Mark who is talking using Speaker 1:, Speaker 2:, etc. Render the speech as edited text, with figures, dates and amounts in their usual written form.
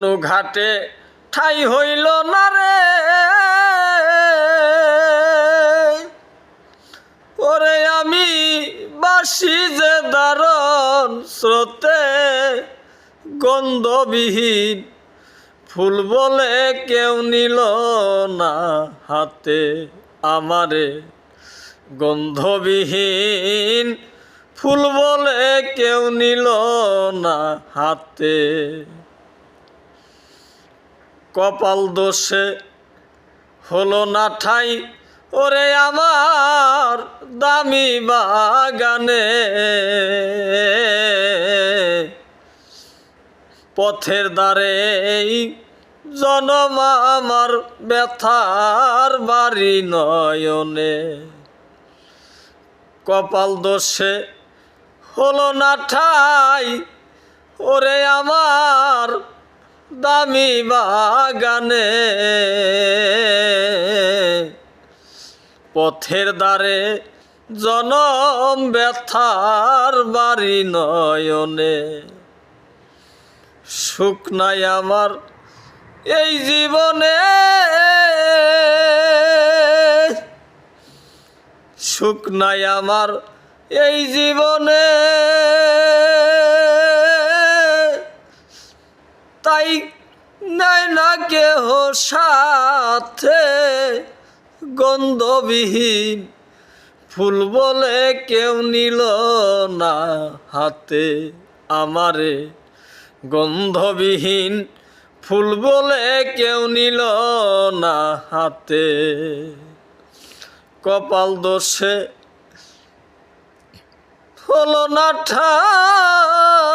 Speaker 1: ঘাটে ঠাই হইল না রে, ওরে আমি বাসি যে দারণ স্রোতে গন্ধবিহীন ফুল বলে কেউ নিল না হাতে আমারে। গন্ধবিহীন ফুল বলে কেউ নিল না হাতে। কপাল দোষে হলো না ঠাই ওরে আমার দামি বাগানে। পথের ধারে জনম আমার ব্যথার বাড়ি নয়নে। কপাল দোষে হলো না ঠাই ওরে আমার দামি বাগানে। পথের ধারে জনম ব্যথার বাড়ি নয়নে। সুখ নাই আমার এই জীবনে, সুখ নাই আমার এই জীবনে, তাই নাই না কেহ সাথে। গন্ধবিহীন ফুল বলে কেউ নিল না হাতে আমারে। গন্ধবিহীন ফুল বলে কেউ নিল না হাতে। কপাল দোষে হলো না ঠাই।